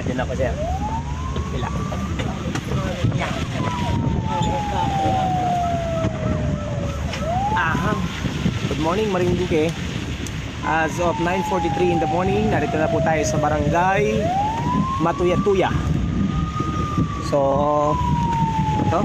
Dyan ako sir. Pila. Yan. Aham. Good morning Marinduque. As of 9:43 in the morning, narito na po tayo sa barangay Matuyatuya. So, ito.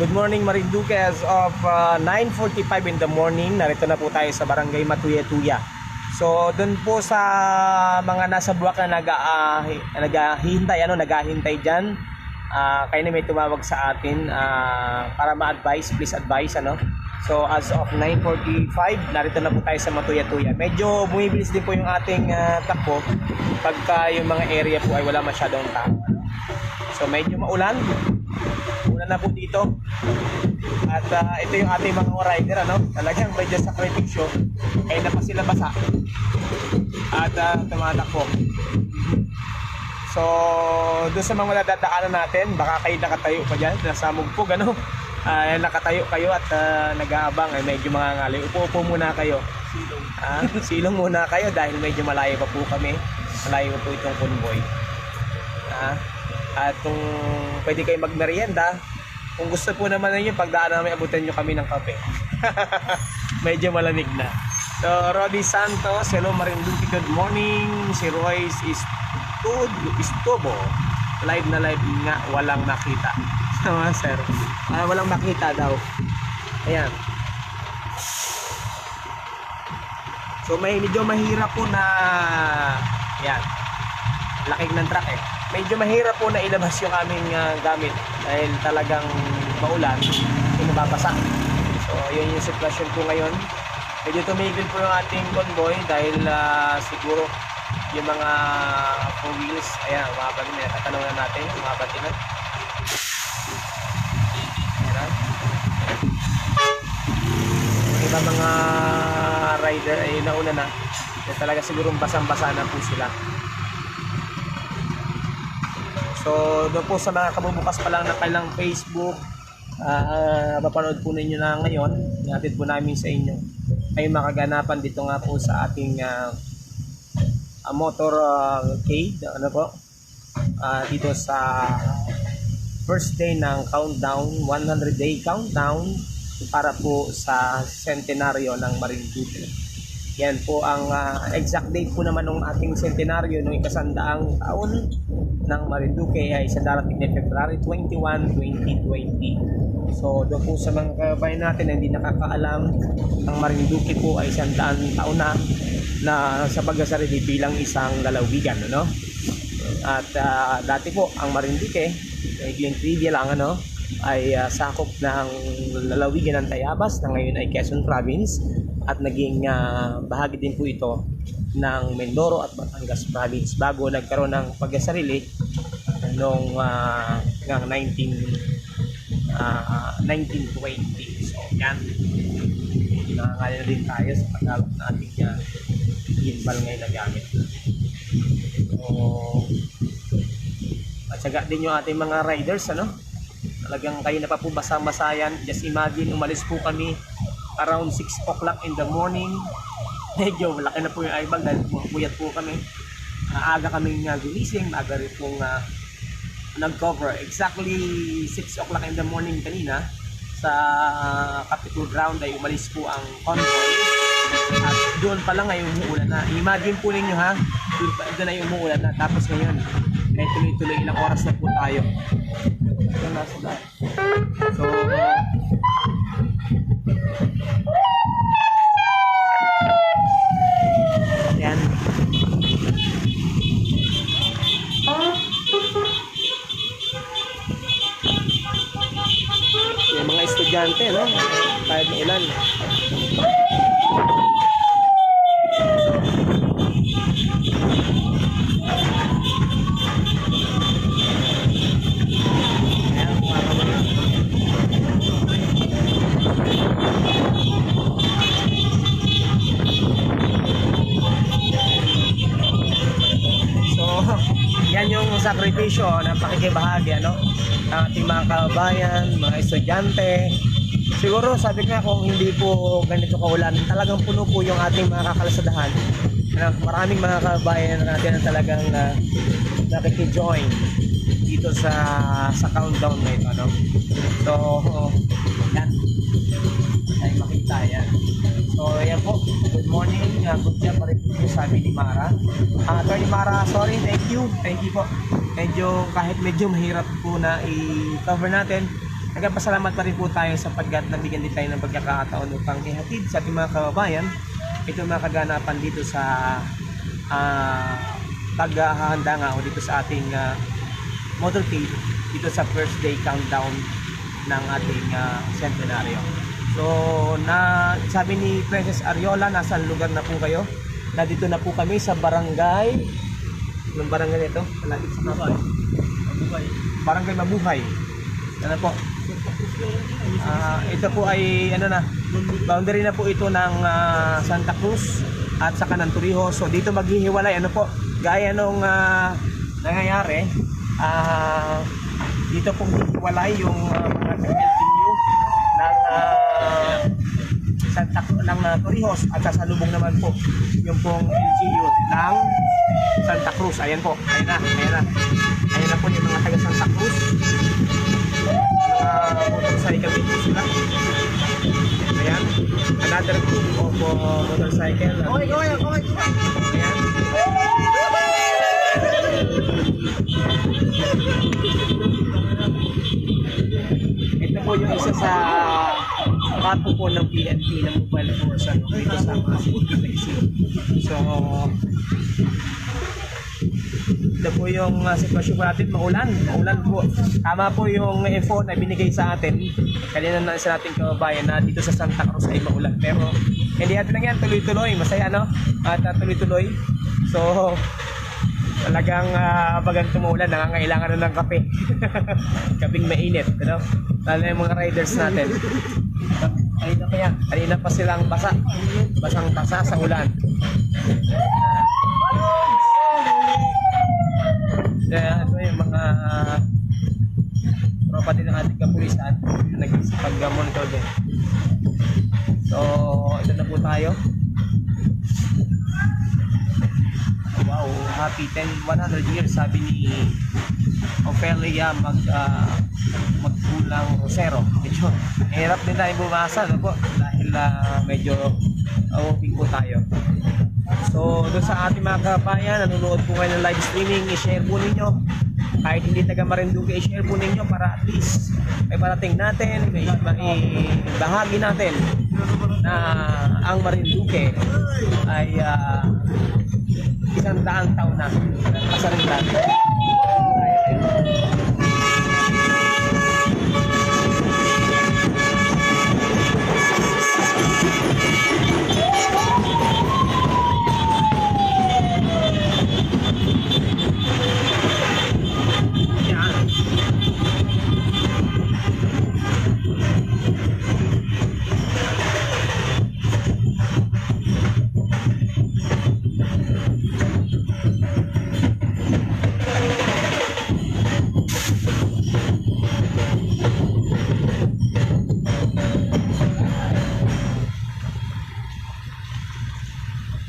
Good morning Marinduque. As of 9:45 in the morning, narito na po tayo sa barangay Matuyatuya. So doon po sa mga nasa Buwak na naghahintay dyan, kayo na may tumawag sa atin para ma-advise, please advise So as of 9:45, narito na po tayo sa Matuyatuya. Medyo bumibilis din po yung ating takbo pagka yung mga area po ay wala masyadong tao. So medyo maulan na po dito. At ito yung ating mga rider, talagang medyo sa sakripisyo kaya na pa sila basa at tumatakbo. So doon sa mga nadadaanan natin, baka kayo nakatayo pa dyan, nasa mugpog, nakatayo kayo at nag-aabang, medyo mga ngalay. Upo muna kayo, silong muna kayo dahil medyo malayo pa po kami, malayo po itong convoy. At kung pwede kayo magmerienda, kung gusto po naman ninyo, pagdaan namin, abutan nyo kami ng kape. Medyo malamig na. So, Rodi Santos, hello Marinduque, good morning. Si Royce Istobo, live na live nga, walang nakita. Tama sir, walang makita daw. Ayan. So, medyo mahirap po na, yan, laking ng truck medyo mahirap po na ilabas yung aming gamit dahil talagang maulan, nababasa. So yun yung sitwasyon po ngayon. Medyo tumigil po yung ating convoy dahil siguro yung mga four wheels, ayan, umabot na, tatanong na natin, umabot na. Yung iba mga rider ay nauna na, talaga siguro basang-basa na po sila. So doon po sa mga kabubukas pa lang ng kailang Facebook, mapanood po ninyo na ngayon, natin po namin sa inyo ay makaganapan dito nga po sa ating motorcade, dito sa first day ng countdown, 100-day countdown para po sa centenaryo ng Marinduque. Yan po ang exact date po naman ng ating centenaryo ng 100 taon ng Marinduque ay sa darating na February 21, 2020. So doon po sa mga kabayan natin na hindi nakakaalam, ang Marinduque po ay 100 taon na sa pagkasarili bilang isang lalawigan, At dati po ang Marinduque, yung trivia lang ano, ay sakop ng lalawigan ng Tayabas na ngayon ay Quezon Province, at naging bahagi din po ito ng Mindoro at Batangas Province bago nagkaroon ng pagkasarili noong 1920. So yan, nakakaya din tayo sa paglalak na ating gimbal ngayon na gamit. So matyaga din yung ating mga riders ano, talagang kayo na pa po basang-basayan. Just imagine, umalis po kami around 6 o'clock in the morning. Medyo malaki na po yung eyebag dahil puyat po kami. Aga kaming gumising, aga rin pong nag-cover. Exactly 6 o'clock in the morning kanina sa Capitol Ground ay umalis po ang convoy. At doon pa lang ngayon umuulan na. Imagine po ninyo ha, doon na yung umuulan na. Tapos ngayon, eh tuloy-tuloy ilang oras na po tayo. So, yan. Yung mga estudyante, no? Kahit na ilan. Yan yung sakripisyo ng pakikibahagi ano, ng ating mga kababayan, mga estudyante. Siguro sabi ko kung hindi po ganito kaulan, talagang puno po yung ating mga kakalasadahan. Maraming mga kababayan natin na talagang nakikijoin dito sa countdown na ito ano. So yan ay makita yan. So yan po, good morning, good job pa rin po sabi ni Mara. Attorney Mara, sorry, thank you po. Kahit medyo mahirap po na i-cover natin, nagpasalamat pa rin po tayo sapagkat nabigyan din tayo ng pagkakataon upang ihatid sa ating mga kababayan ito mga kaganapan dito sa paghahanda nga o dito sa ating motorcade dito sa first day countdown ng ating centenaryo. So, sabi ni Princess Ariola, nasa lugar na po kayo? Nandito na po kami sa barangay. Anong barangay ito? Malapit sa Mabuhay. Barangay Mabuhay. Ano po? Ito po ay boundary na po ito ng Santa Cruz at saka ng Torrijos. So, dito maghihiwalay. Ano po? Gaya nung nangyayari, dito pong hihiwalay yung mga LGU ng Torrijos at sasalubong naman po yung pong LGU ng Santa Cruz. Ayan po, ayan na po yung mga taga Santa Cruz, mga motorcycle din po sila. Ayan, another group of motorcycle. Ayan. Ito po yung isa sa kapo po ng PNP ng mobile force dito sa mga city. So ito po yung sitwasyon po natin, maulan po. Tama po yung info na binigay sa atin kanina na sa ating kababayan na dito sa Santa Cruz ay maulan, pero hindi natin lang yan, tuloy-tuloy, masaya no? At tuloy-tuloy. So talagang bagang tumuulan, nangangailangan na ng kape. Kaping mainit, ano? Lalo yung mga riders natin. Kanina pa silang basang-basa sa ulan. Ito yung mga tropa din ng ating kapulisan na nag-monitor din. So, ito na po tayo. Wow, happy 100 years sabi ni Ofelia magkulang Rosero. Medyo hirap din tayo bumasa no po dahil medyo awoping po tayo. So doon sa ating mga kabayan nanonood po ngayon ng live streaming, i-share po ninyo. Kahit hindi taga Marinduque, i-share po ninyo para at least may parating natin, may bahagi natin na ang Marinduque ay 100 taon na kasarinlan.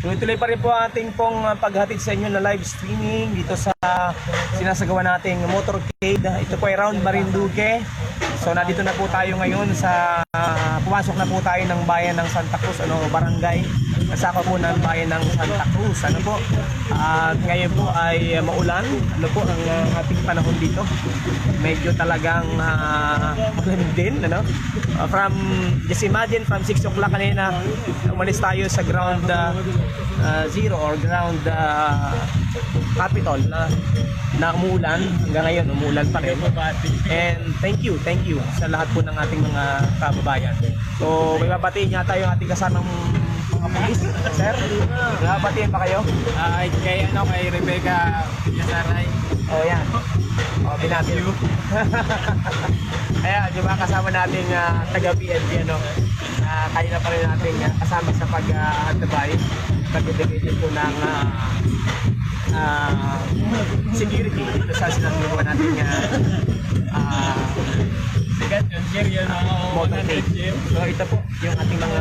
Tuloy-tuloy pa rin po ating pong paghatid sa inyo na live streaming dito sa sinasagawa nating motorcade. Ito po ay Round Marinduque. So nandito na po tayo ngayon sa pumasok na po tayo ng bayan ng Santa Cruz, barangay. Kasama po ng bayan ng Santa Cruz. Po? At ngayon po ay maulan. Po ang ating panahon dito? Medyo talagang din, from, just imagine from 6 o'clock kanina, umalis tayo sa ground zero or ground capital na umuulan. Hanggang ngayon umuulan pa rin. And thank you sa lahat po ng ating mga kababayan. So may babatiin yata yung ating kasamang mga pulis, sir. May babatiin pa kayo? Kay Rebecca Yasaray. Oh yan. Oh, binati you. Ayan, yung mga kasama nating taga-PNP, kaya pa rin natin kasama sa pag-antabay, pag-dedicated po ng security dito sa sinasagawa natin motorcade. So ito po yung ating mga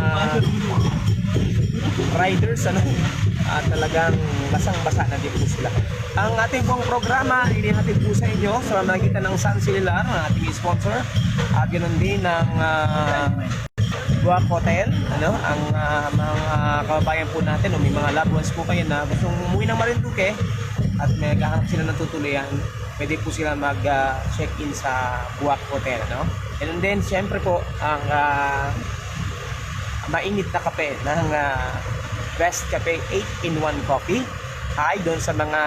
riders, talagang basang-basa na din po sila. Ang ating pong programa, inihatid po sa inyo sa magitan ng San Silar, ang ating sponsor, at ganoon din ng Buwak Hotel, ang mga kababayan po natin, may mga loved ones po kayo na gustong umuwi ng Marinduque at may naghahanap sila ng tutuloyan, pwede po sila mag-check-in sa Buwak Hotel, And then, siyempre po, ang mainit na kape ng Best Cafe 8-in-1 coffee. Hi doon sa mga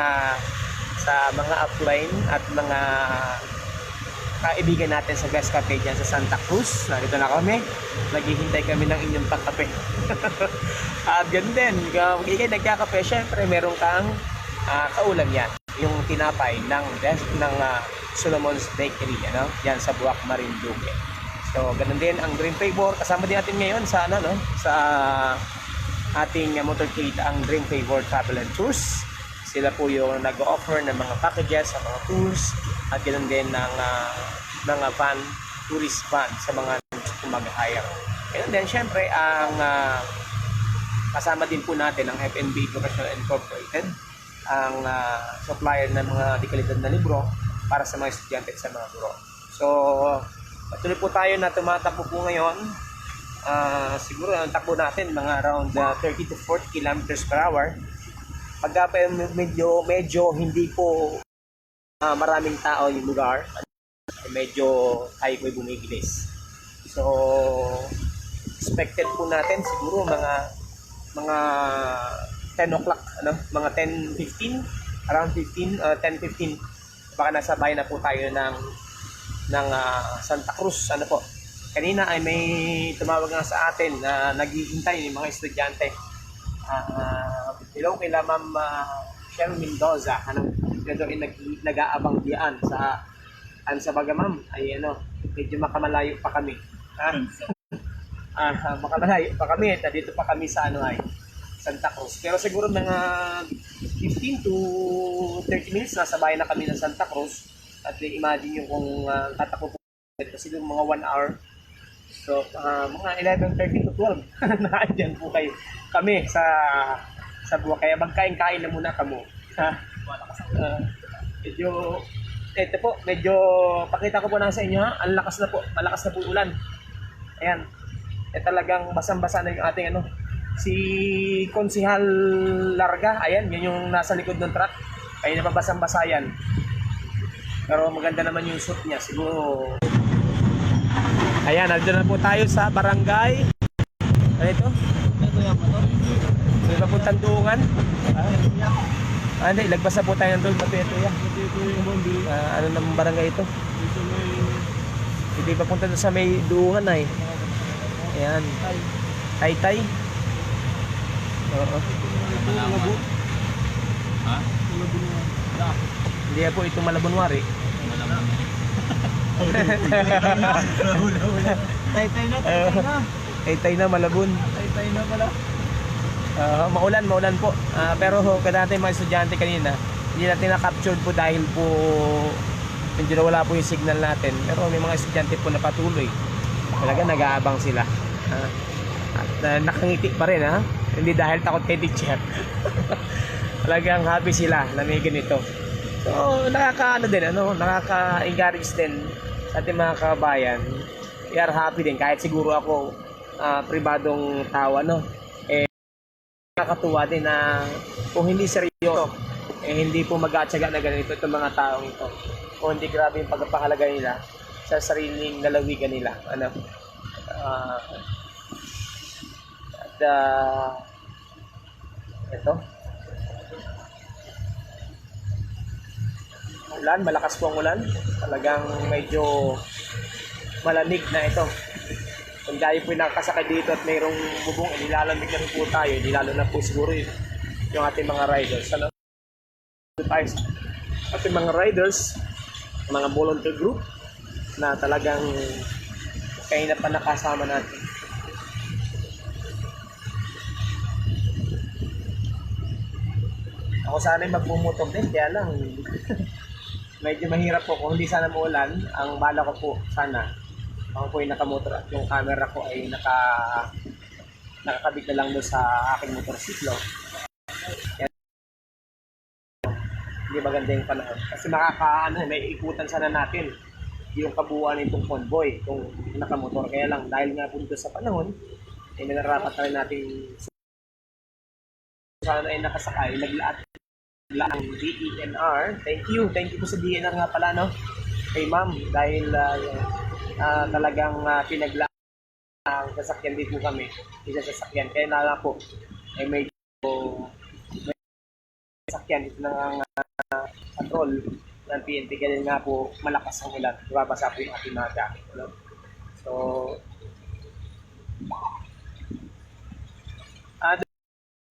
upline at mga kaibigan natin sa Best Cafe dyan sa Santa Cruz. Narito na kami. Naghihintay kami ng inyong pagkape. At ganun din, kung ikay nagkakape, syempre meron kang kaulam yan. Yung tinapay ng Solomon's Bakery, yan sa Buwak Marinduque. So, ganun din ang Dream Favor. Kasama din natin ngayon sa sa ating motorcade, ang Dream Favor Travel and Tours. Sila po yung nag-offer ng mga packages sa mga tours at ganoon din ng mga van, tourist van sa mga gusto mag-hire. Ganoon din, syempre, ang kasama din po natin ang FNB Professional Incorporated, ang supplier ng mga dekalidad na libro para sa mga estudyante at sa mga guro. So, patuloy po tayo na tumatakbo po ngayon. Siguro ang takbo natin mga around 30 to 40 kilometers per hour. Pagka medyo hindi po maraming tao yung lugar, medyo tayo po'y bumibilis. So, expected po natin siguro mga 10 o'clock, mga 10:15, around 10:15, baka nasa bayan na po tayo ng Santa Cruz. Kanina ay may tumawag nga sa atin na naghihintay yung mga estudyante. Hello kay Ma'am Cheryl Mendoza, nag-aabang diyan sa Bagamam. Ay medyo makamalayo pa kami. Makamalayo pa kami, dito pa kami sa Santa Cruz. Pero siguro mga 15 to 30 minutes nasa bayan na kami ng Santa Cruz. At imagine nyo kung tatakbo po kasi yung mga 1 hour. So, mga 11:30 to 12 naandyan po kami sa buwan. Kaya magkain-kain na muna kamo. Ito po, medyo pakita ko po na sa inyo, ang lakas na po, malakas na po ulan. Ayan, talagang basang-basa na yung ating si Konsihal Larga. Ayan, yun yung nasa likod ng truck. Kaya napabasang-basa yan. Pero maganda naman yung suit niya, siguro. Ayan, nandun na po tayo sa barangay. Ano ito? May papuntang Duungan. Hindi, ilagpas na po tayo ng Dol, Matuya-tuya. Dito yung bundle. Ano namang barangay ito? Dito may... Hindi pa punta doon sa may duungan ay. Ayan. Taytay. Oo. Malabo. Ha? Malabo na. Hindi po ito Malabunwari. Taytay na. Taytay na, Malabun. Taytay na pala. Maulan po. Pero kada natin mga estudyante kanina, hindi natin na-captured po dahil po medyo nawala po yung signal natin. Pero may mga estudyante po na patuloy. Talaga nag-aabang sila. At nakangiti pa rin ha. Hindi dahil takot kay teacher. Talagang happy sila na may ganito. So nakaka-ano din, nakaka-encourage din sa ating mga kabayan. We are happy din kahit siguro ako pribadong tao nakakatuwa din na kung hindi seryoso, hindi po mag-aatsaga na ganito itong mga taong ito. Kung hindi grabe yung pagpapahalaga nila sa sariling lalawigan nila. Ito. Ulan, malakas po ang ulan. Talagang medyo malamig na ito. Kung tayo po nakasakay dito at mayroong bubong, nilalamig na rin po tayo. Lalo na po siguro yung ating mga riders. Tayo sa ating mga riders, mga volunteer group na talagang kayo na pa nakasama natin. Ako sana'y magpumotor din, kaya lang medyo mahirap po kung hindi sana maulan. Ang bala ko po sana ako po ay nakamotor at yung camera ko ay nakakabit na lang doon sa aking motorsiklo. Hindi maganda yung panahon. Kasi may ikutan sana natin yung kabuuan nitong convoy kung nakamotor. Kaya lang dahil nga po dito sa panahon, ay nararapat na rin natin sana ay nakasakay, naglaat ang DENR. Thank you po sa DENR nga pala, no? Kay ma'am, dahil talagang pinaglaan ang sasakyan din po kami. Isa sasakyan. Kaya na po, ay may sasakyan ito ng patrol ng PNP. Kaya nga po, malakas ang ulan. Babasa po yung ating mga gamit. No? So,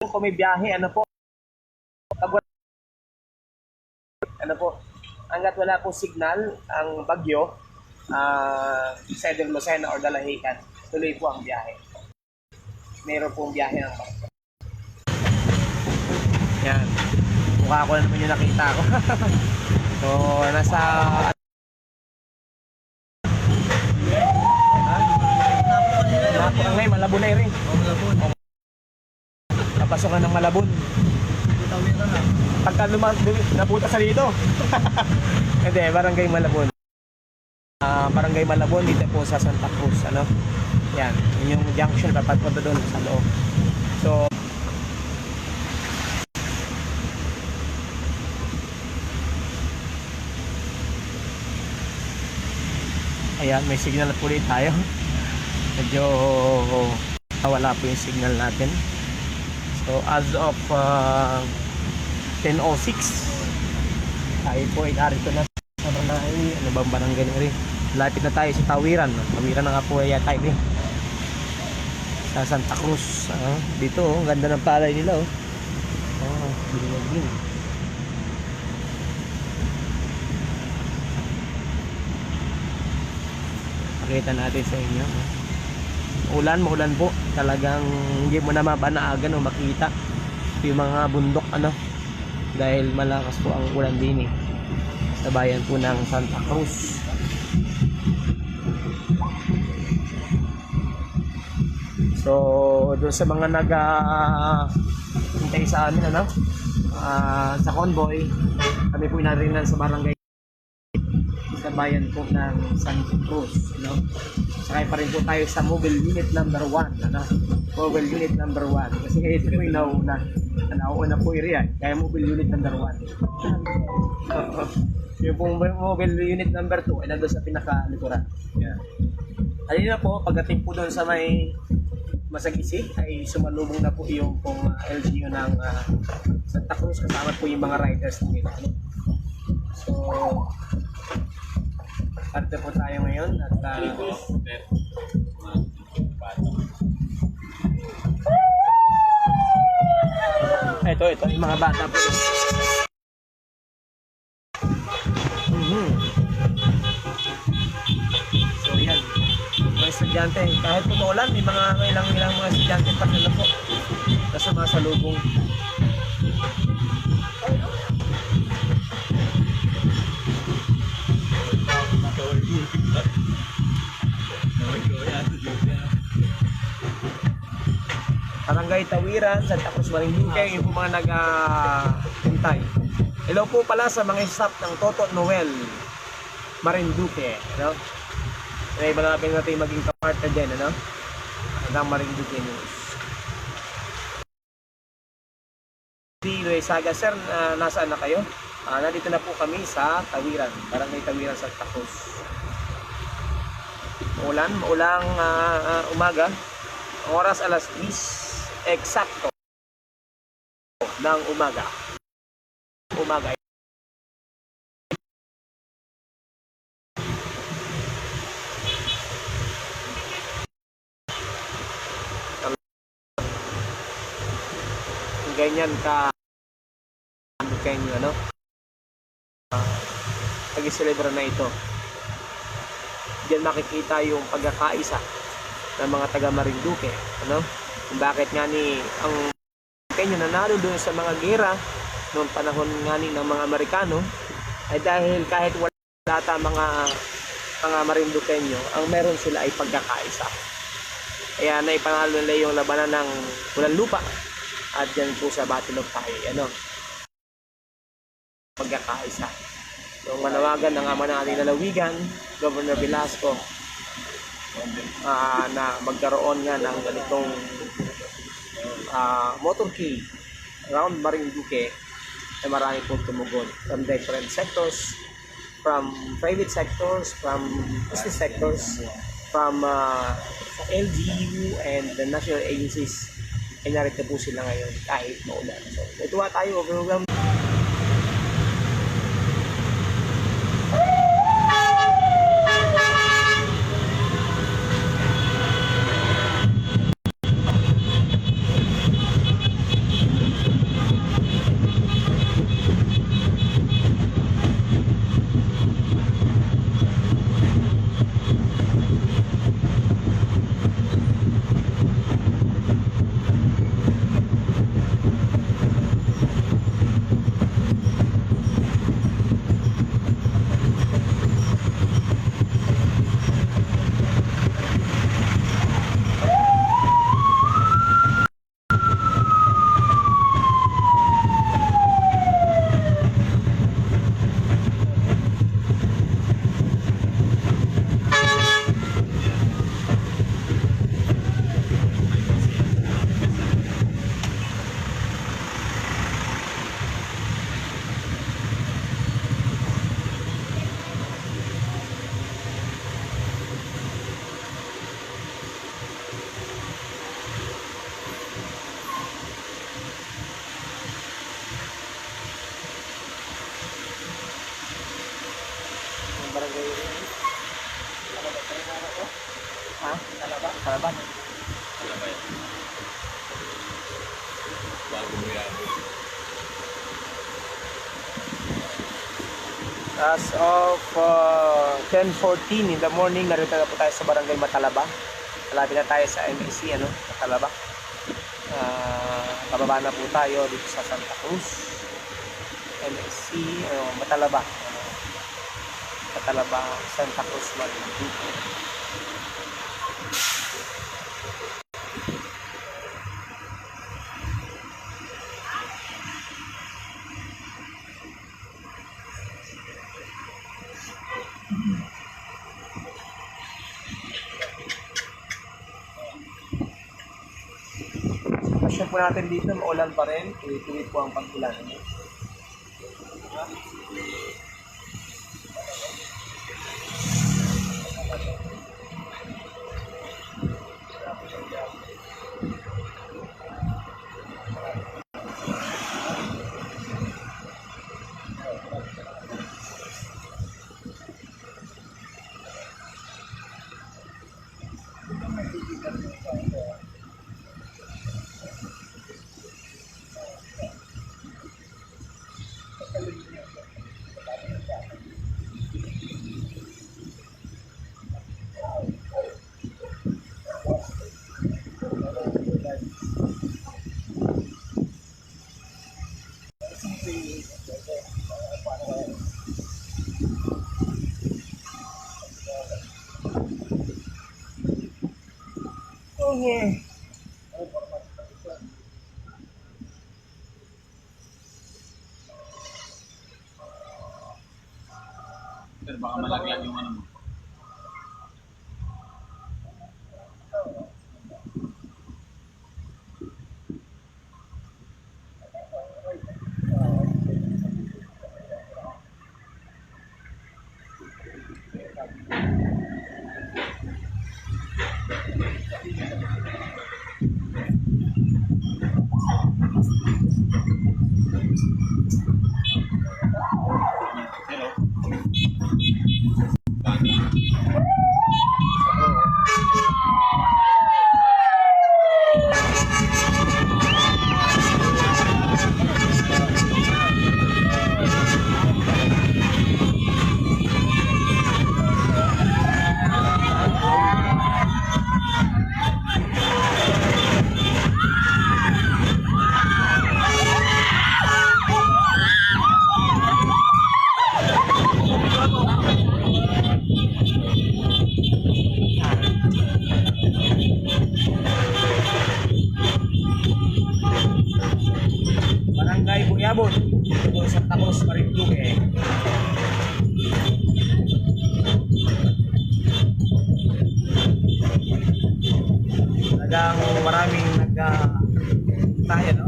kung may biyahe, hanggat wala po signal ang bagyo sa Edel Lucena or Dalahican, tuloy po ang biyahe. Meron pong biyahe ng barko. Yan. Mukha ko na naman yung nakita ko. So, nasa ngayon, Malabon na rin. Napasokan ng Malabon. Pagka nabuta sa dito. Hindi, Barangay Malabon. Barangay Malabon dito po sa Santa Cruz. Yan, yun yung junction papunta doon sa loob. So, ayan, may signal na po ulit tayo. Medyo wala po yung signal natin. So as of 10:06 tayo po ay narito na sa barangay. Ano bang barangay na rin? Lapit na tayo sa Tawiran. Tawiran na nga po ay tayo rin sa Santa Cruz. Dito ang ganda ng palay nila. Biling. Pakita natin sa inyo. Maulan po. Talagang hindi mo na mapanaagan o makita yung mga bundok dahil malakas po ang ulan din sa bayan po ng Santa Cruz. So doon sa mga hintay sa amin sa convoy, kami po narinan sa barangay sa bayan po ng Santa Cruz. Sakay pa rin po tayo sa mobile unit number 1. Mobile unit number 1. Kasi ito po yung nauuna po area. Kaya mobile unit number 1. Yung po mobile unit number 2 ay nandun sa pinaka-likuran. Yeah. Halina po, pagdating po doon sa may Masagisi, ay sumalubong na po yung LGU ng Santa Cruz. Tapos kasama po yung mga riders nila. So, parte po tayo ngayon at ito yung mga bata po. So yan, mga estudyante, kahit tutulan, may mga ilang mga estudyante pa sila po na sumasalubong. Barangay Tawiran, Santa Cruz, Marinduque, yung po mga nag-hintay. Hello po pala sa mga staff ng Toto Noel Marinduque, ano? Na iba natin maging kapartner din, ano? Hanggang Marinduque News. Si Luis Saga, sir, nasaan na kayo? Nandito na po kami sa Tawiran, Barangay Tawiran, Santa Cruz. Maulang umaga. Ang oras alas 10 eksakto ng umaga. Ganyan ka Kenyo, ano? Pag-celebra na ito. Diyan makikita yung pagkakaisa ng mga taga Marinduque, ano? Kung bakit nga ni ang Kenyo nanalo doon sa mga gera noong panahon nga ni ng mga Amerikano ay dahil kahit wala ta mga Marinduqueño, ang meron sila ay pagkakaisa. Kaya naipanalo nila yung labanan ng Walang Lupa at yan po sa Battle of Tahay, ano? Pagkakaisa. So manawagan ng ama natin na Lalawigan, Governor Velasco, na magkaroon nga ng ganitong motorcade around Marinduque na marami pong tumugon from different sectors, from private sectors, from business sectors, from LGU and the national agencies. Ay narito po sila ngayon kahit maulan. So natuwa tayo, overwhelmed. Barangay Talaban. Talaban yan. Bago mo yan. As of 10:14 in the morning, narito na po tayo sa Barangay Matalaba. Malapit na tayo sa MSC, ano, Matalaba. Pababa na po tayo dito sa Santa Cruz. MSC, Matalaba. Matalaba, Santa Cruz, Marinduque. Pasyon po natin dito, maulan pa rin. Tuloy-tuloy po ang pag-ulan. Okay. Pero baka malaglag yung ano mo. Hello? Barangay Buyabon, Santa Cruz, Marinduque. Talagang maraming tayo, no?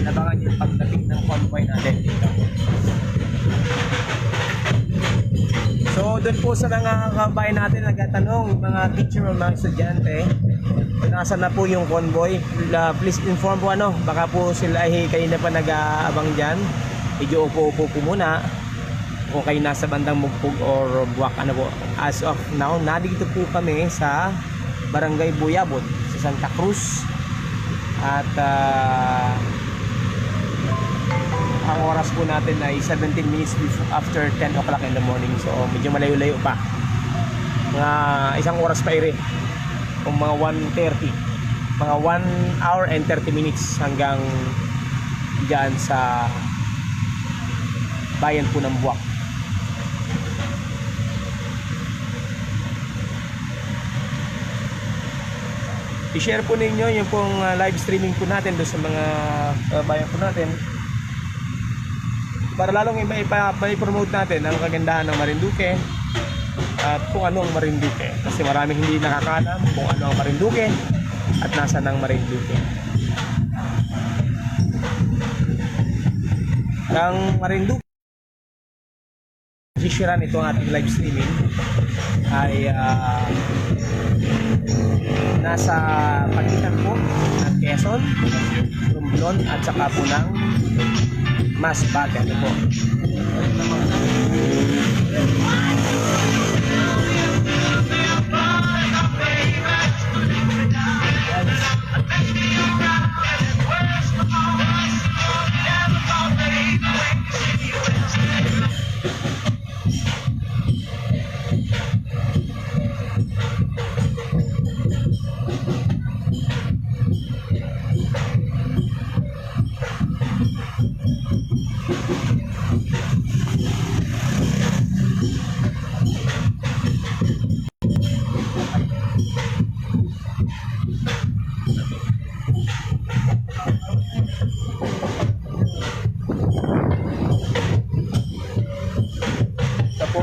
Nabangan yung pagdating ng convoy natin dito. So doon po sa mga kabayan natin nagtatanong, mga teacher o mga estudyante, nasa na po yung convoy, please inform po baka po sila ay kayo na pa nag-aabang dyan, medyo upo-upo po muna kung kayo nasa bandang Mugpug or Buwak po. As of now, nandito po kami sa Barangay Buyabon sa Santa Cruz at ang oras po natin ay 17 minutes after 10 o'clock in the morning. So medyo malayo-layo pa, mga isang oras pa rin, kung mga 1:30, mga 1 hour and 30 minutes hanggang dyan sa bayan po ng Buwak. I-share po ninyo yung pong live streaming po natin doon sa mga bayan po natin para lalong ipa-promote natin ang kagandahan ng Marinduque at kung ano ang Marinduque, kasi maraming hindi nakakaalam kung ano ang Marinduque at nasaan ang Marinduque. Ang Marinduque, sisiran ito ang ating live streaming ay nasa pagitan po ng Quezon, Romblon at saka po ng Masbate po.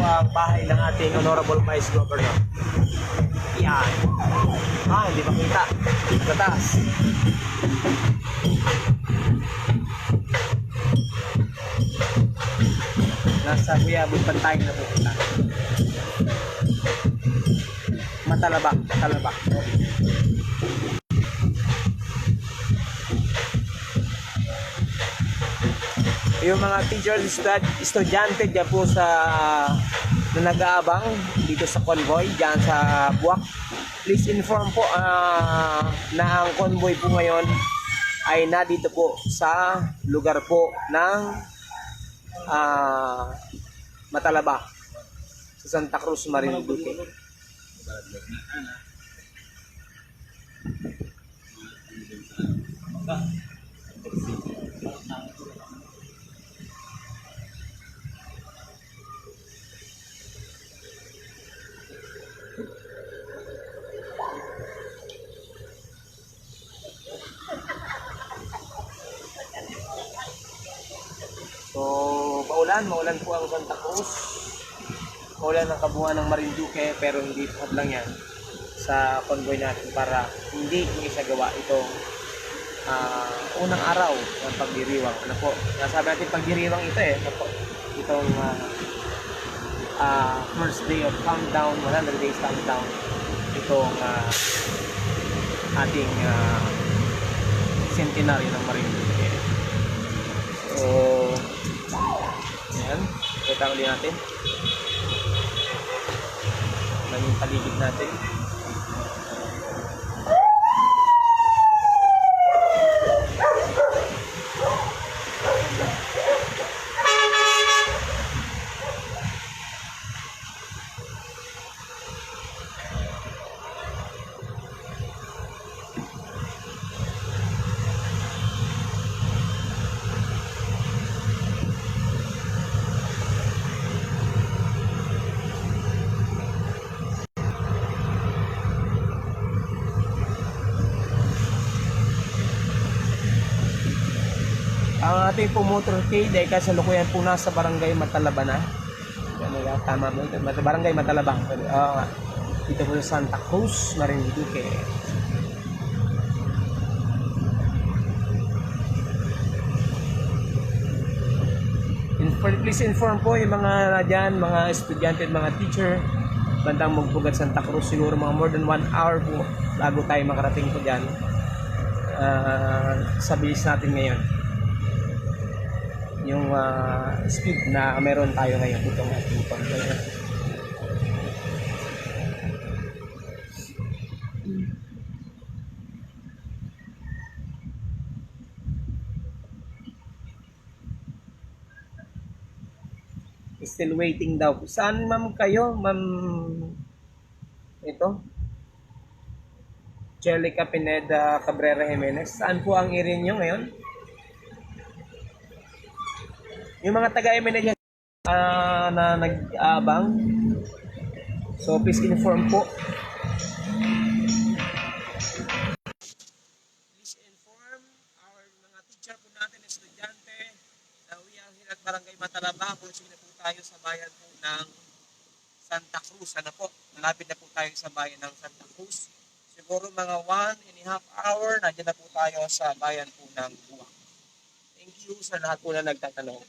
Ang bahay ng ating Honorable Vice Governor. Yan. Hindi makita. Sa taas. Nasa Buyabon pa tayo na pupunta. Matalaba. Yung mga teachers, estudyante dyan po na nag-aabang dito sa convoy dyan sa Buwak, please inform po na ang convoy po ngayon ay nandito po sa lugar po ng Matalaba sa Santa Cruz, Marinduque. maulan po ang Santa Cruz. Maulan ang kabuuan ng Marinduque, pero hindi po lang yan sa convoy natin para hindi isagawa itong unang araw ng pagdiriwang. Ano po? Nasabi natin pagdiriwang ito ano po? Itong first day of countdown, 100 days countdown. Itong ating centenary ng Marinduque. So, ayan. Kita ulit natin. Ayan yung paligid natin. Ang ating po motorcade ay kasalukuyan po nasa Barangay Matalaba na. Ano yan? Tama mo ito? Barangay Matalaba. Oo nga. Dito po sa Santa Cruz, Marinduque. Please inform po yung mga dyan, mga estudyante at mga teacher. Bandang Magbugat, Santa Cruz. Siguro mga more than 1 hour po bago tayo makarating po dyan. Sa bilis natin ngayon. Yung speed na meron tayo ngayon itong ating convoy. Still waiting daw. Saan ma'am kayo? Ma'am ito? Jelica Pineda Cabrera Jimenez. Saan po ang area nyo ngayon? Yung mga taga-MNA na nag-aabang, so please inform po. Please inform our mga teacher po natin, estudyante, na we are here at Barangay Matalaba. Pulusing na po tayo sa bayan po ng Santa Cruz. Ano po? Malapit na po tayo sa bayan ng Santa Cruz. Siguro mga 1.5 hour, nandiyan na po tayo sa bayan po ng Buwak. Thank you sa lahat po na nagtatanong.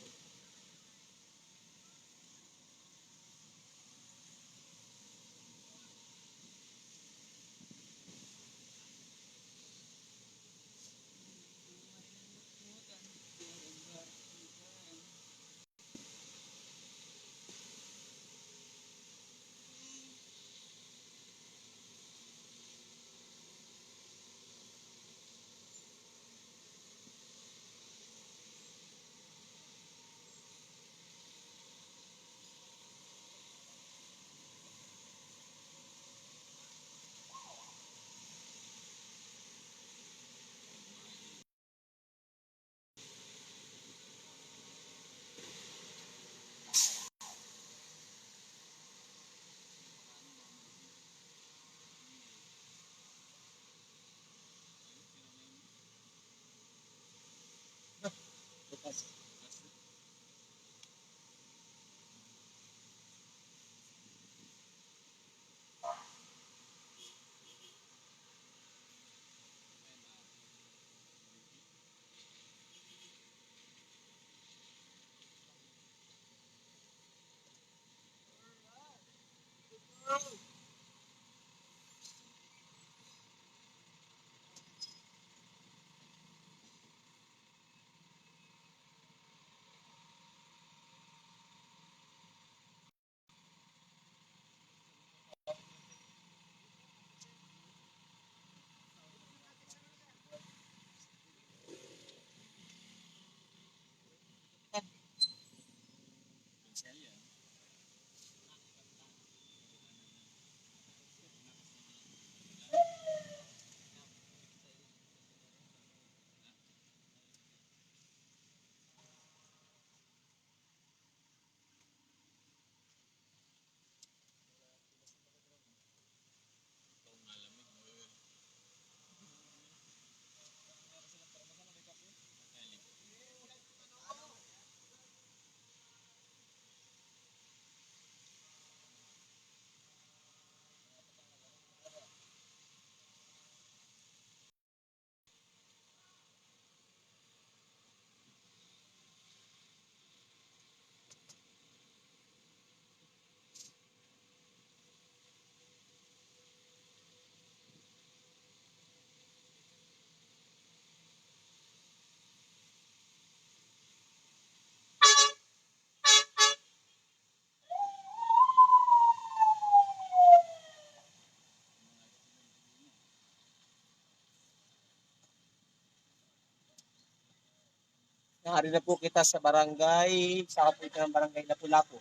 Nari na po kita sa barangay, sa kapunta ng barangay Lapu-Lapu.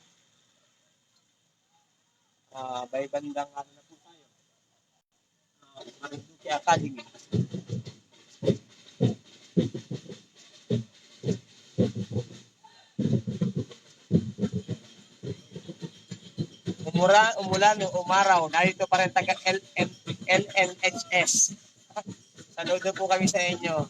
By bandang ano na po tayo. Marinduque Academy. Umulan, umaraw. Narito pa rin taga LNHS. Saludo po kami sa inyo.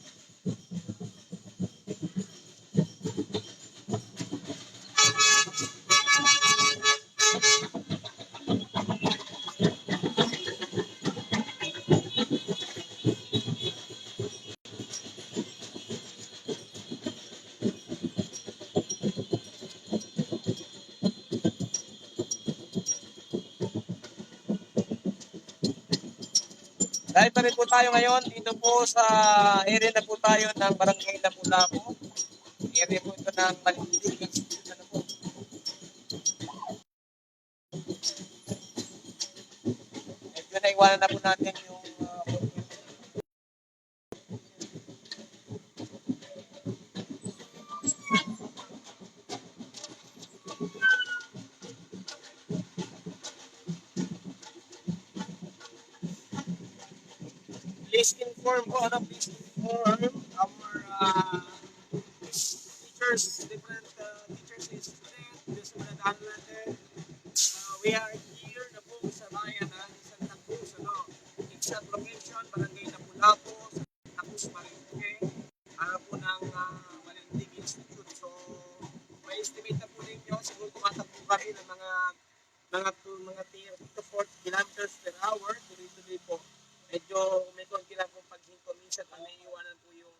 Dahil pa rin po tayo ngayon, dito po sa area na po tayo ng Barangay Lapu-Lapu. Area po ito ng Malindig. Ano po? Medyo naiwanan na po natin yung please inform our teachers, different teachers and students, just manadaan natin. We are here na po sa bayan ng Santa Cruz, exact location, Barangay Lapu-Lapu, Santa Cruz, Marinduque, po ng Malindig Institute. So, may estimate na po ninyo, siguro tumatakbo kami ng mga 3 to 4 kilometers per hour, tuloy-tuloy po. Medyo may konti lang pong paghinto. Minsan pa naiiwanan po yung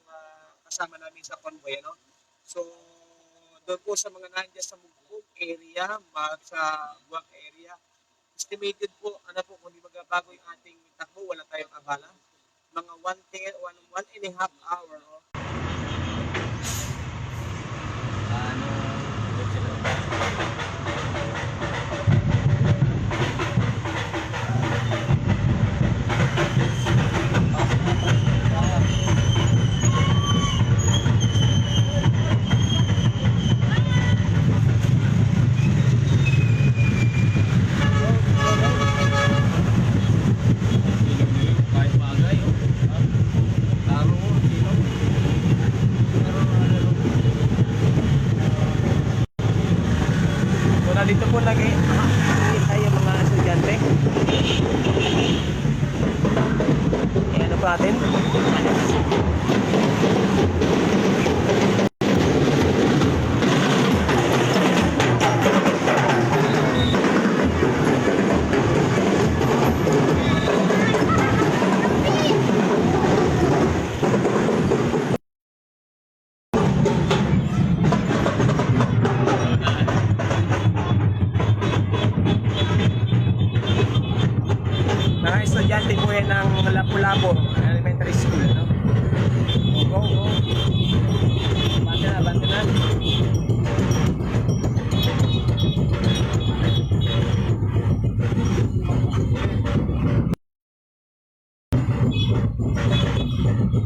kasama namin sa convoy. So, doon po sa mga nandiyan sa Mugbog area, sa Buwak area, estimated po, kung di magbabago yung ating takbo, wala tayong abala. Mga 1.5 hour. Kahit bagay, taro, sino? So, nandito po tayo mga estudyante. Ano pa natin? Mga estudyante po yan ng Lapu-Lapu Elementary School. Go, go. Banda na.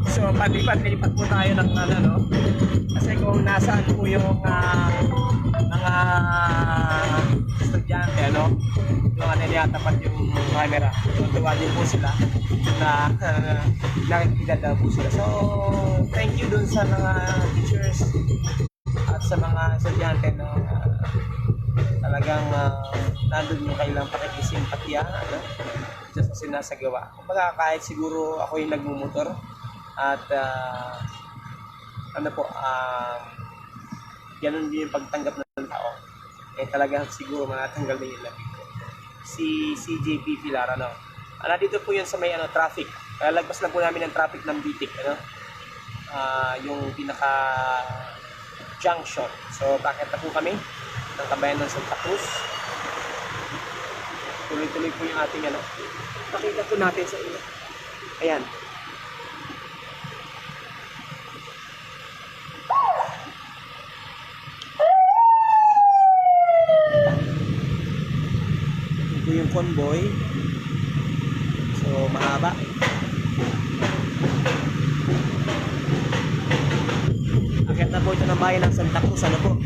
So, palipat po tayo ng kasi kung nasaan po yung mga estudyante, yung niliyatapat yung camera. Tutuwa din po sila na nakikita daw po sila. So, thank you dun sa mga teachers at sa mga estudyante na talagang nandun yung kailang pakikisimpatya just sa sinasagawa. Kumbaga kahit siguro ako yung nagmumotor at ganun din yung pagtanggap ng tao. Talagang siguro manatanggal din yung labi ko. Si CJP Pilar, nandito po yun sa may traffic. Lagpas lang po namin ng traffic ng Bitik, yung pinaka junction. So, bakit na po kami ng kabayan ng Santa Cruz. Tuloy-tuloy po yung ating pakita po natin sa inyo. Ayan. Ito yung convoy. So, mahaba. Akit na po ito ng bayan ng Santa Cruz. Ano po?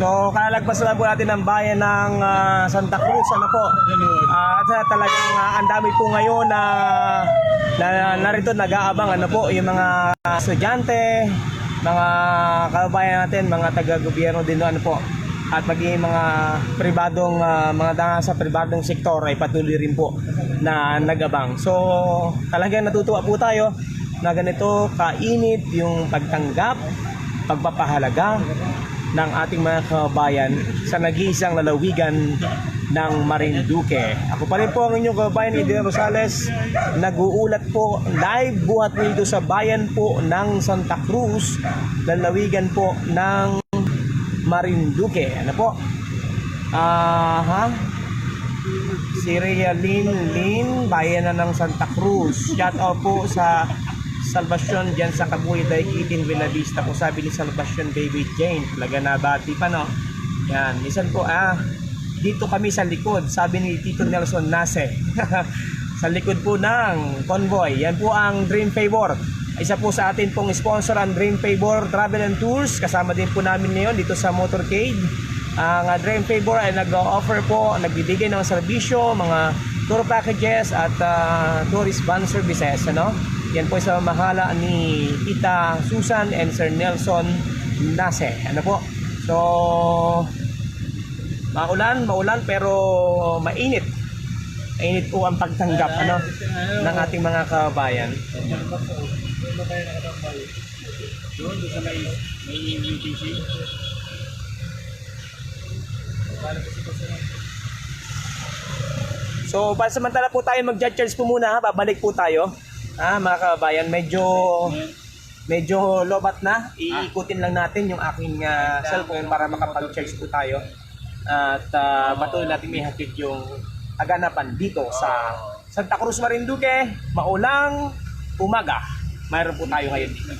So, kalalagpas lang po natin ng bayan ng Santa Cruz, ano po. At talagang ang dami po ngayon na narito nag-aabang, ano po, yung mga estudyante, mga kababayan natin, mga taga-gobyerno din, ano po. At maging mga pribadong, mga nasa pribadong sektor ay patuloy rin po na nag-abang. So, talagang natutuwa po tayo na ganito kainit yung pagtanggap, pagpapahalaga ng ating mga kababayan sa nag-iisang lalawigan ng Marinduque. Ako pa rin po ang inyong kababayan, Edwin Rosales, nag-uulat po live buhat dito sa bayan po ng Santa Cruz, lalawigan po ng Marinduque. Ano po? Si Rhea Lynn, bayan na ng Santa Cruz. Shout out po sa Salvacion dyan sa Kabuy Daikitin Villa Vista. Kung sabi ni Salvacion David Jane, talaga nabati pa, no? Yan, minsan po, dito kami sa likod, sabi ni Tito Nelson Nase. Sa likod po ng convoy. Yan po ang Dream Favor. Isa po sa atin pong sponsor ang Dream Favor Travel and Tours. Kasama din po namin ngayon dito sa Motorcade. Ang Dream Favor ay nag-offer po, nagbibigay ng serbisyo, mga tour packages at tourist van services, ano? Yan po sa mahala ni Tita Susan and Sir Nelson Nase. Ano po? So, maulan pero mainit. Mainit po ang pagtanggap, ano, ng ating mga kabayan. Doon sa may UTC. So, pansamantala po tayo mag-charge po muna, ha? Babalik po tayo. Mga kabayan, medyo lobat na. Iikutin lang natin yung aking cellphone para makapag-charge po tayo. At patuloy natin may hatid yung kaganapan dito sa Santa Cruz, Marinduque. Maulang umaga. Mayroon po tayo ngayon dito.